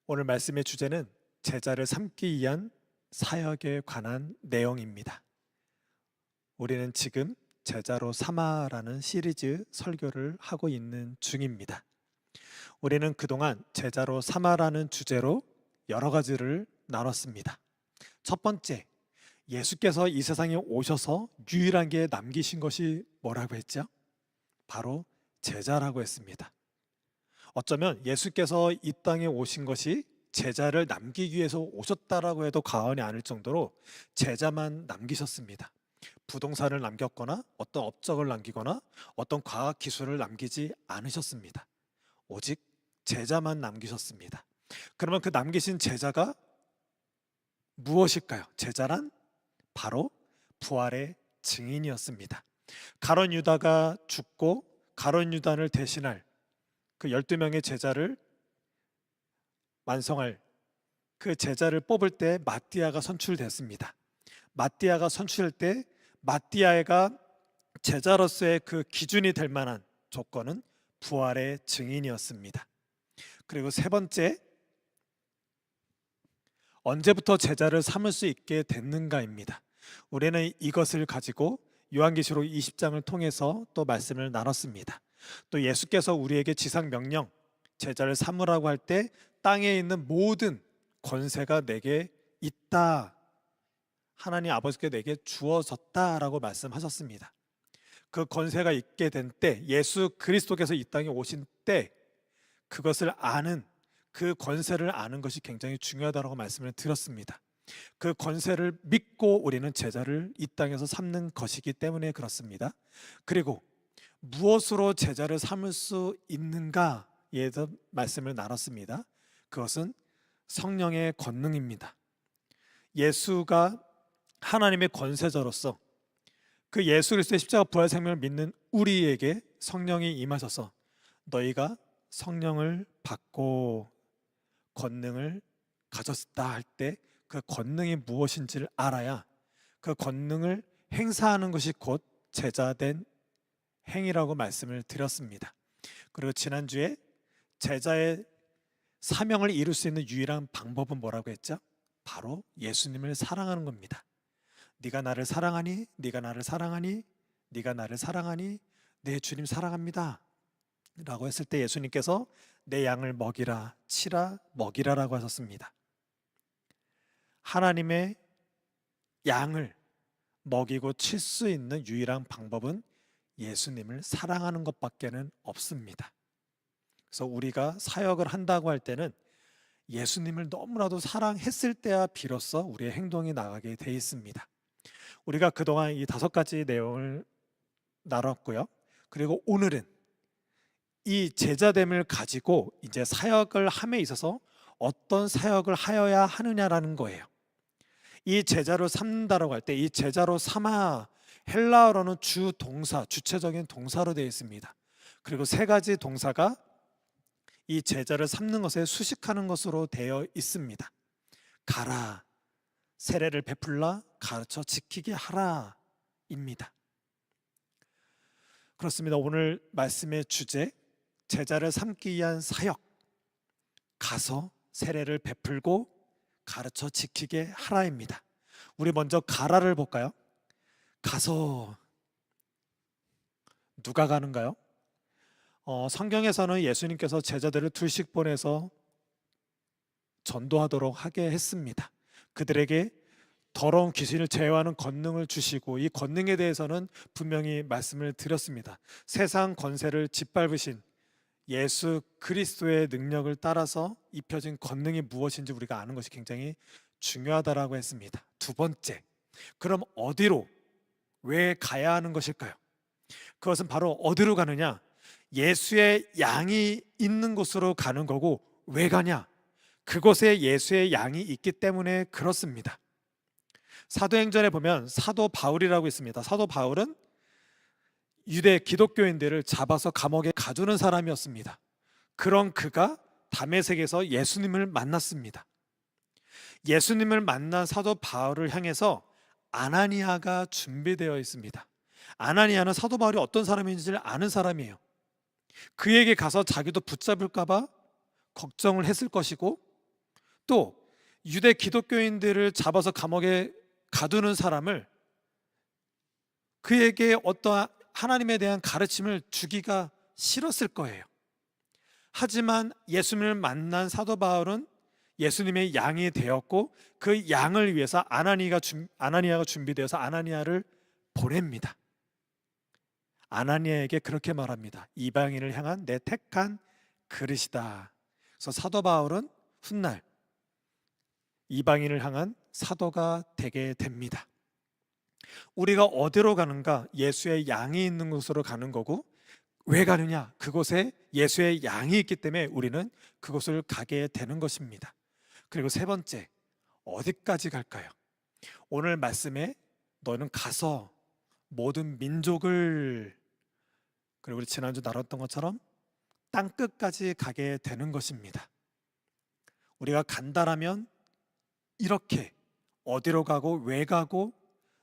오늘 말씀의 주제는 제자를 삼기 위한 사역에 관한 내용입니다. 우리는 지금 제자로 삼아라는 시리즈 설교를 하고 있는 중입니다. 우리는 그동안 제자로 삼아라는 주제로 여러 가지를 나눴습니다. 첫 번째, 예수께서 이 세상에 오셔서 유일한 게 남기신 것이 뭐라고 했죠? 바로 제자라고 했습니다. 어쩌면 예수께서 이 땅에 오신 것이 제자를 남기기 위해서 오셨다라고 해도 과언이 아닐 정도로 제자만 남기셨습니다. 부동산을 남겼거나 어떤 업적을 남기거나 어떤 과학 기술을 남기지 않으셨습니다. 오직 제자만 남기셨습니다. 그러면 그 남기신 제자가 무엇일까요? 제자란 바로 부활의 증인이었습니다. 가룟 유다가 죽고 가룟 유다를 대신할 그 12명의 제자를 완성할 그 제자를 뽑을 때 마띠아가 선출됐습니다. 마띠아가 선출될 때 마띠아가 제자로서의 그 기준이 될 만한 조건은 부활의 증인이었습니다. 그리고 세 번째, 언제부터 제자를 삼을 수 있게 됐는가입니다. 우리는 이것을 가지고 요한계시록 20장을 통해서 또 말씀을 나눴습니다. 또 예수께서 우리에게 지상 명령, 제자를 삼으라고 할 때 땅에 있는 모든 권세가 내게 있다, 하나님 아버지께 내게 주어졌다라고 말씀하셨습니다. 그 권세가 있게 된 때, 예수 그리스도께서 이 땅에 오신 때 그것을 아는, 그 권세를 아는 것이 굉장히 중요하다고 말씀을 드렸습니다. 그 권세를 믿고 우리는 제자를 이 땅에서 삼는 것이기 때문에 그렇습니다. 그리고 무엇으로 제자를 삼을 수 있는가에 대해서 말씀을 나눴습니다. 그것은 성령의 권능입니다. 예수가 하나님의 권세자로서 그 예수 그리스도의 십자가 부활 생명을 믿는 우리에게 성령이 임하셔서 너희가 성령을 받고 권능을 가졌다 할 때 그 권능이 무엇인지를 알아야 그 권능을 행사하는 것이 곧 제자된 행위라고 말씀을 드렸습니다. 그리고 지난주에 제자의 사명을 이룰 수 있는 유일한 방법은 뭐라고 했죠? 바로 예수님을 사랑하는 겁니다. 네가 나를 사랑하니? 네가 나를 사랑하니? 네가 나를 사랑하니? 네, 주님 사랑합니다 라고 했을 때 예수님께서 내 양을 먹이라, 치라, 먹이라라고 하셨습니다. 하나님의 양을 먹이고 칠 수 있는 유일한 방법은 예수님을 사랑하는 것밖에는 없습니다. 그래서 우리가 사역을 한다고 할 때는 예수님을 너무나도 사랑했을 때야 비로소 우리의 행동이 나가게 돼 있습니다. 우리가 그동안 이 5가지 내용을 나눴고요. 그리고 오늘은 이 제자됨을 가지고 이제 사역을 함에 있어서 어떤 사역을 하여야 하느냐라는 거예요. 이 제자로 삼는다라고 할 때 이 제자로 삼아, 헬라어로는 주 동사, 주체적인 동사로 되어 있습니다. 그리고 3가지 동사가 이 제자를 삼는 것에 수식하는 것으로 되어 있습니다. 가라, 세례를 베풀라, 가르쳐 지키게 하라 입니다. 그렇습니다. 오늘 말씀의 주제, 제자를 삼기 위한 사역, 가서 세례를 베풀고 가르쳐 지키게 하라입니다. 우리 먼저 가라를 볼까요? 가서 누가 가는가요? 성경에서는 예수님께서 제자들을 둘씩 보내서 전도하도록 하게 했습니다. 그들에게 더러운 귀신을 제어하는 권능을 주시고 이 권능에 대해서는 분명히 말씀을 드렸습니다. 세상 권세를 짓밟으신 예수 그리스도의 능력을 따라서 입혀진 권능이 무엇인지 우리가 아는 것이 굉장히 중요하다라고 했습니다. 두 번째, 그럼 어디로, 왜 가야 하는 것일까요? 그것은 바로 어디로 가느냐? 예수의 양이 있는 곳으로 가는 거고, 왜 가냐? 그곳에 예수의 양이 있기 때문에 그렇습니다. 사도행전에 보면 사도 바울이라고 있습니다. 사도 바울은 유대 기독교인들을 잡아서 감옥에 가두는 사람이었습니다. 그런 그가 다메섹에서 예수님을 만났습니다. 예수님을 만난 사도 바울을 향해서 아나니아가 준비되어 있습니다. 아나니아는 사도 바울이 어떤 사람인지를 아는 사람이에요. 그에게 가서 자기도 붙잡을까 봐 걱정을 했을 것이고 또 유대 기독교인들을 잡아서 감옥에 가두는 사람을 그에게 어떠한 하나님에 대한 가르침을 주기가 싫었을 거예요. 하지만 예수님을 만난 사도 바울은 예수님의 양이 되었고 그 양을 위해서 아나니아가 준비되어서 아나니아를 보냅니다. 아나니아에게 그렇게 말합니다. 이방인을 향한 내 택한 그릇이다. 그래서 사도 바울은 훗날 이방인을 향한 사도가 되게 됩니다. 우리가 어디로 가는가? 예수의 양이 있는 곳으로 가는 거고, 왜 가느냐? 그곳에 예수의 양이 있기 때문에 우리는 그곳을 가게 되는 것입니다. 그리고 세 번째, 어디까지 갈까요? 오늘 말씀에 너는 가서 모든 민족을, 그리고 우리 지난주 나눴던 것처럼 땅 끝까지 가게 되는 것입니다. 우리가 간다라면 이렇게 어디로 가고 왜 가고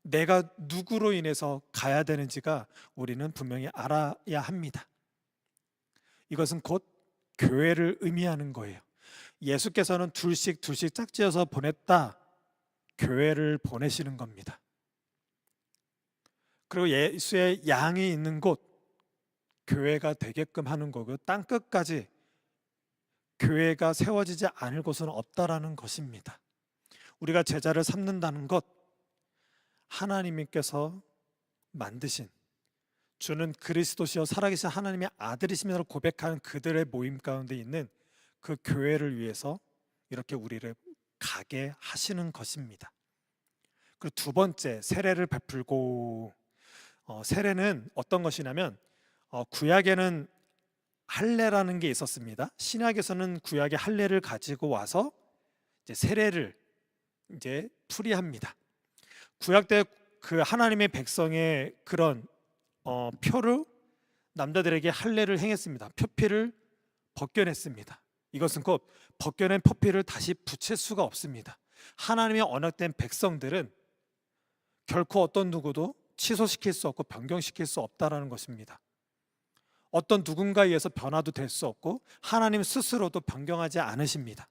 내가 누구로 인해서 가야 되는지가 우리는 분명히 알아야 합니다. 이것은 곧 교회를 의미하는 거예요. 예수께서는 둘씩 짝지어서 보냈다. 교회를 보내시는 겁니다. 그리고 예수의 양이 있는 곳, 교회가 되게끔 하는 거고, 땅 끝까지 교회가 세워지지 않을 곳은 없다라는 것입니다. 우리가 제자를 삼는다는 것, 하나님께서 만드신, 주는 그리스도시요 살아계신 하나님의 아들이심을 고백하는 그들의 모임 가운데 있는 그 교회를 위해서 이렇게 우리를 가게 하시는 것입니다. 그리고 두 번째, 세례를 베풀고, 세례는 어떤 것이냐면 구약에는 할례라는 게 있었습니다. 신약에서는 구약의 할례를 가지고 와서 이제 세례를 이제 풀이합니다. 구약 때 그 하나님의 백성의 그런 표로 남자들에게 할례를 행했습니다. 표피를 벗겨냈습니다. 이것은 곧 벗겨낸 표피를 다시 붙일 수가 없습니다. 하나님의 언약된 백성들은 결코 어떤 누구도 취소시킬 수 없고 변경시킬 수 없다라는 것입니다. 어떤 누군가에 의해서 변화도 될 수 없고 하나님 스스로도 변경하지 않으십니다.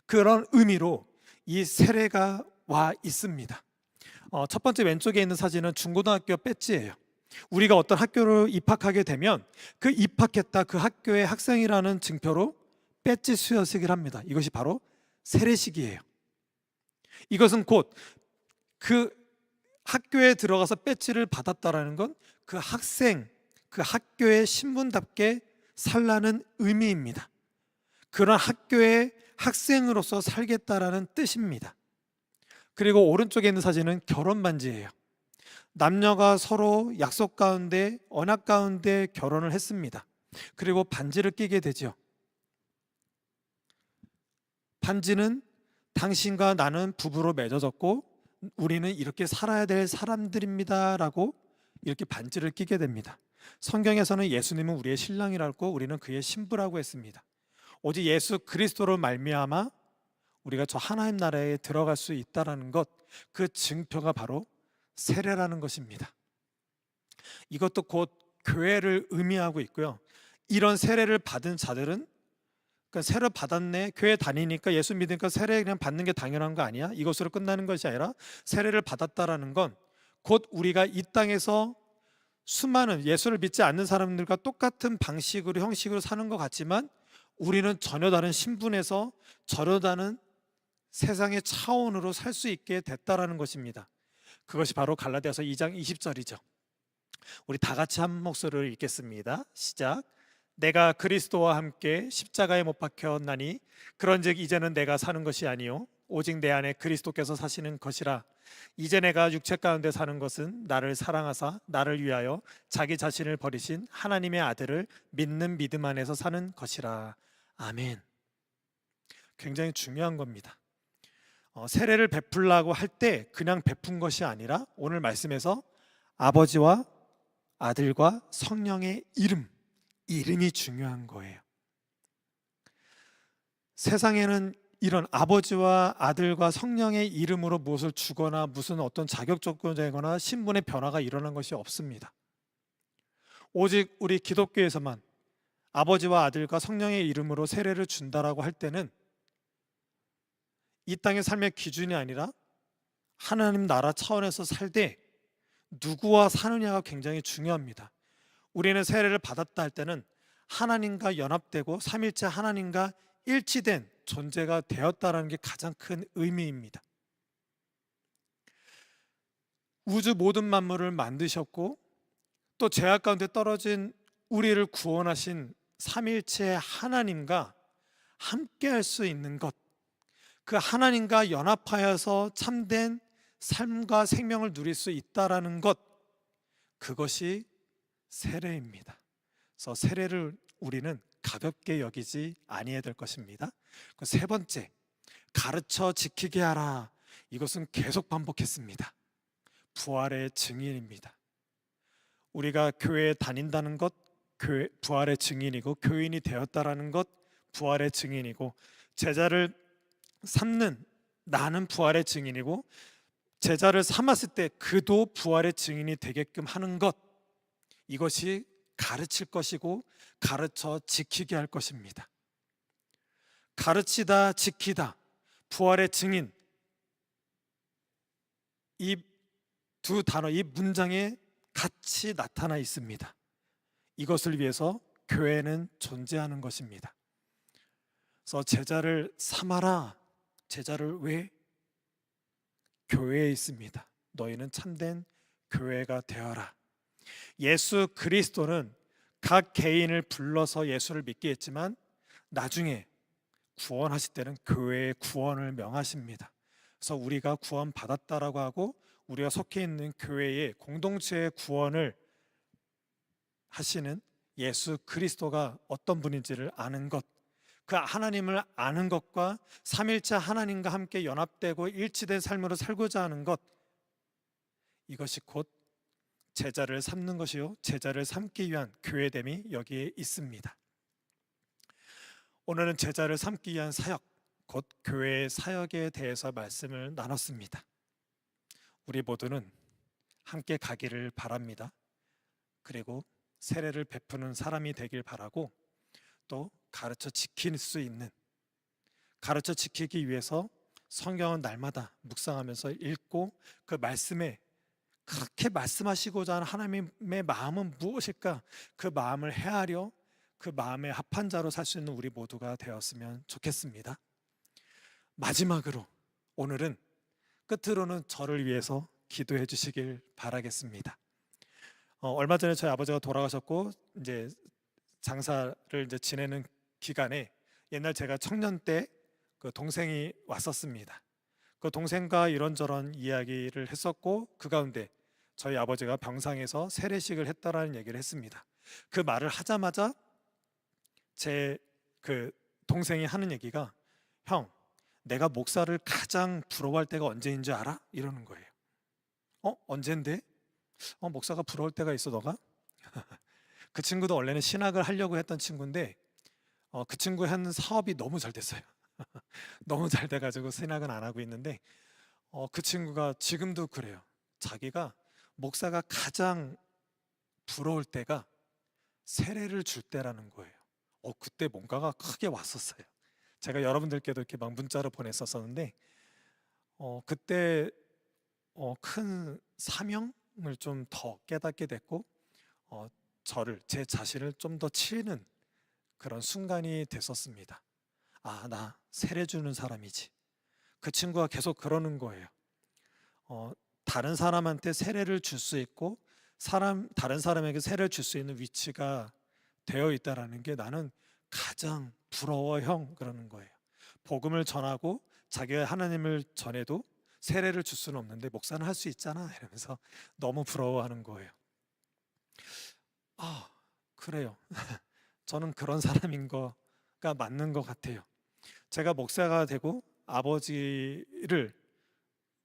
그런 의미로 이 세례가 와 있습니다. 첫 번째 왼쪽에 있는 사진은 중고등학교 배지예요. 우리가 어떤 학교를 입학하게 되면 그 입학했다 그 학교의 학생이라는 증표로 배지 수여식을 합니다. 이것이 바로 세례식이에요. 이것은 곧 그 학교에 들어가서 배지를 받았다라는 건 그 학생, 그 학교의 신분답게 살라는 의미입니다. 그런 학교의 학생으로서 살겠다라는 뜻입니다. 그리고 오른쪽에 있는 사진은 결혼 반지예요. 남녀가 서로 약속 가운데 언약 가운데 결혼을 했습니다. 그리고 반지를 끼게 되죠. 반지는 당신과 나는 부부로 맺어졌고 우리는 이렇게 살아야 될 사람들입니다 라고 이렇게 반지를 끼게 됩니다. 성경에서는 예수님은 우리의 신랑이라고 우리는 그의 신부라고 했습니다. 오직 예수 그리스도로 말미암아 우리가 저 하나님 나라에 들어갈 수 있다는 것, 그 증표가 바로 세례라는 것입니다. 이것도 곧 교회를 의미하고 있고요. 이런 세례를 받은 자들은 그러니까 세례 받았네, 교회 다니니까 예수 믿으니까 세례 그냥 받는 게 당연한 거 아니야? 이것으로 끝나는 것이 아니라 세례를 받았다라는 건 곧 우리가 이 땅에서 수많은 예수를 믿지 않는 사람들과 똑같은 방식으로 형식으로 사는 것 같지만 우리는 전혀 다른 신분에서 전혀 다른 세상의 차원으로 살 수 있게 됐다라는 것입니다. 그것이 바로 갈라디아서 2장 20절이죠. 우리 다 같이 한 목소리를 읽겠습니다. 시작. 내가 그리스도와 함께 십자가에 못 박혔나니 그런즉 이제는 내가 사는 것이 아니요 오직 내 안에 그리스도께서 사시는 것이라. 이제 내가 육체 가운데 사는 것은 나를 사랑하사 나를 위하여 자기 자신을 버리신 하나님의 아들을 믿는 믿음 안에서 사는 것이라. 아멘. 굉장히 중요한 겁니다. 세례를 베풀라고 할 때 그냥 베푼 것이 아니라 오늘 말씀에서 아버지와 아들과 성령의 이름이 중요한 거예요. 세상에는 이런 아버지와 아들과 성령의 이름으로 무엇을 주거나 무슨 어떤 자격 조건이거나 신분의 변화가 일어난 것이 없습니다. 오직 우리 기독교에서만 아버지와 아들과 성령의 이름으로 세례를 준다라고 할 때는 이 땅의 삶의 기준이 아니라 하나님 나라 차원에서 살 때 누구와 사느냐가 굉장히 중요합니다. 우리는 세례를 받았다 할 때는 하나님과 연합되고 삼일체 하나님과 일치된 존재가 되었다라는 게 가장 큰 의미입니다. 우주 모든 만물을 만드셨고 또 죄악 가운데 떨어진 우리를 구원하신 삼일체 하나님과 함께할 수 있는 것, 그 하나님과 연합하여서 참된 삶과 생명을 누릴 수 있다라는 것, 그것이 세례입니다. 그래서 세례를 우리는 가볍게 여기지 아니해야 될 것입니다. 세 번째, 가르쳐 지키게 하라. 이것은 계속 반복했습니다. 부활의 증인입니다. 우리가 교회에 다닌다는 것, 부활의 증인이고, 교인이 되었다라는 것, 부활의 증인이고, 제자를 삼는 나는 부활의 증인이고, 제자를 삼았을 때 그도 부활의 증인이 되게끔 하는 것, 이것이 가르칠 것이고 가르쳐 지키게 할 것입니다. 가르치다, 지키다, 부활의 증인, 이 두 단어, 이 문장에 같이 나타나 있습니다. 이것을 위해서 교회는 존재하는 것입니다. 그래서 제자를 삼아라. 제자를 왜? 교회에 있습니다. 너희는 참된 교회가 되어라. 예수 그리스도는 각 개인을 불러서 예수를 믿게 했지만 나중에 구원하실 때는 교회의 구원을 명하십니다. 그래서 우리가 구원 받았다라고 하고 우리가 속해 있는 교회의 공동체의 구원을 하시는 예수 그리스도가 어떤 분인지를 아는 것, 그 하나님을 아는 것과 삼일체 하나님과 함께 연합되고 일치된 삶으로 살고자 하는 것, 이것이 곧 제자를 삼는 것이요 제자를 삼기 위한 교회됨이 여기에 있습니다. 오늘은 제자를 삼기 위한 사역, 곧 교회의 사역에 대해서 말씀을 나눴습니다. 우리 모두는 함께 가기를 바랍니다. 그리고 세례를 베푸는 사람이 되길 바라고, 또 가르쳐 지킬 수 있는, 가르쳐 지키기 위해서 성경은 날마다 묵상하면서 읽고 그 말씀에 그렇게 말씀하시고자 하는 하나님의 마음은 무엇일까? 그 마음을 헤아려 그 마음에 합한 자로 살 수 있는 우리 모두가 되었으면 좋겠습니다. 마지막으로 오늘은 끝으로는 저를 위해서 기도해 주시길 바라겠습니다. 얼마 전에 저희 아버지가 돌아가셨고 이제 장사를 이제 지내는 기간에 옛날 제가 청년 때 그 동생이 왔었습니다. 그 동생과 이런저런 이야기를 했었고 그 가운데 저희 아버지가 병상에서 세례식을 했다라는 얘기를 했습니다. 그 말을 하자마자 제 그 동생이 하는 얘기가, 형, 내가 목사를 가장 부러워할 때가 언제인 줄 알아? 이러는 거예요. 언젠데? 목사가 부러울 때가 있어 너가? 그 친구도 원래는 신학을 하려고 했던 친구인데 그 친구의 하는 사업이 너무 잘 됐어요. 너무 잘 돼가지고 신학은 안 하고 있는데 그 친구가 지금도 그래요. 자기가 목사가 가장 부러울 때가 세례를 줄 때라는 거예요. 그때 뭔가가 크게 왔었어요. 제가 여러분들께도 이렇게 막 문자로 보냈었는데 그때 큰 사명을 좀 더 깨닫게 됐고 저를, 제 자신을 좀 더 치는 그런 순간이 됐었습니다. 나 세례 주는 사람이지. 그 친구가 계속 그러는 거예요. 다른 사람한테 세례를 줄 수 있고 다른 사람에게 세례를 줄 수 있는 위치가 되어 있다라는 게 나는 가장 부러워 형, 그러는 거예요. 복음을 전하고 자기가 하나님을 전해도 세례를 줄 수는 없는데 목사는 할 수 있잖아 이러면서 너무 부러워하는 거예요. 그래요. 저는 그런 사람인 거가 맞는 것 같아요. 제가 목사가 되고 아버지를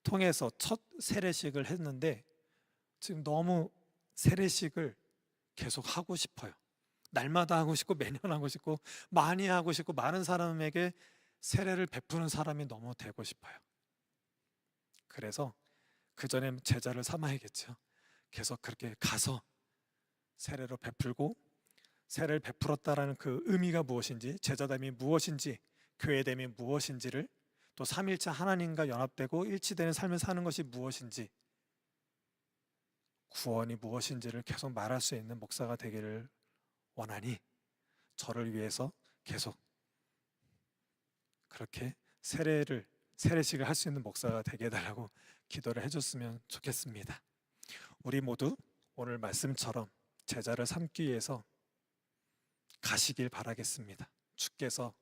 통해서 첫 세례식을 했는데 지금 너무 세례식을 계속 하고 싶어요. 날마다 하고 싶고 매년 하고 싶고 많이 하고 싶고 많은 사람에게 세례를 베푸는 사람이 너무 되고 싶어요. 그래서 그 전에 제자를 삼아야겠죠. 계속 그렇게 가서 세례로 베풀고, 세례를 베풀었다라는 그 의미가 무엇인지, 제자됨이 무엇인지, 교회됨이 무엇인지를 또 삼일체 하나님과 연합되고 일치되는 삶을 사는 것이 무엇인지, 구원이 무엇인지를 계속 말할 수 있는 목사가 되기를 원하니 저를 위해서 계속 그렇게 세례식을 할 수 있는 목사가 되게 해달라고 기도를 해줬으면 좋겠습니다. 우리 모두 오늘 말씀처럼 제자를 삼기 위해서 가시길 바라겠습니다. 주께서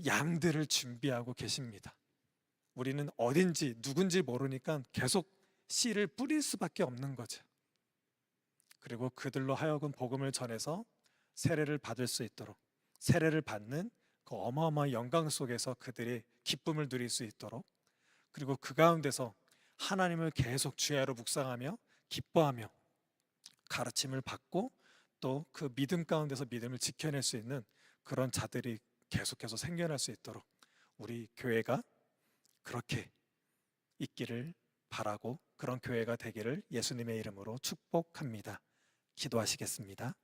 양들을 준비하고 계십니다. 우리는 어딘지 누군지 모르니까 계속 씨를 뿌릴 수밖에 없는 거죠. 그리고 그들로 하여금 복음을 전해서 세례를 받을 수 있도록, 세례를 받는 그 어마어마한 영광 속에서 그들이 기쁨을 누릴 수 있도록, 그리고 그 가운데서 하나님을 계속 주야로 묵상하며 기뻐하며 가르침을 받고 또 그 믿음 가운데서 믿음을 지켜낼 수 있는 그런 자들이 계속해서 생겨날 수 있도록 우리 교회가 그렇게 있기를 바라고, 그런 교회가 되기를 예수님의 이름으로 축복합니다. 기도하시겠습니다.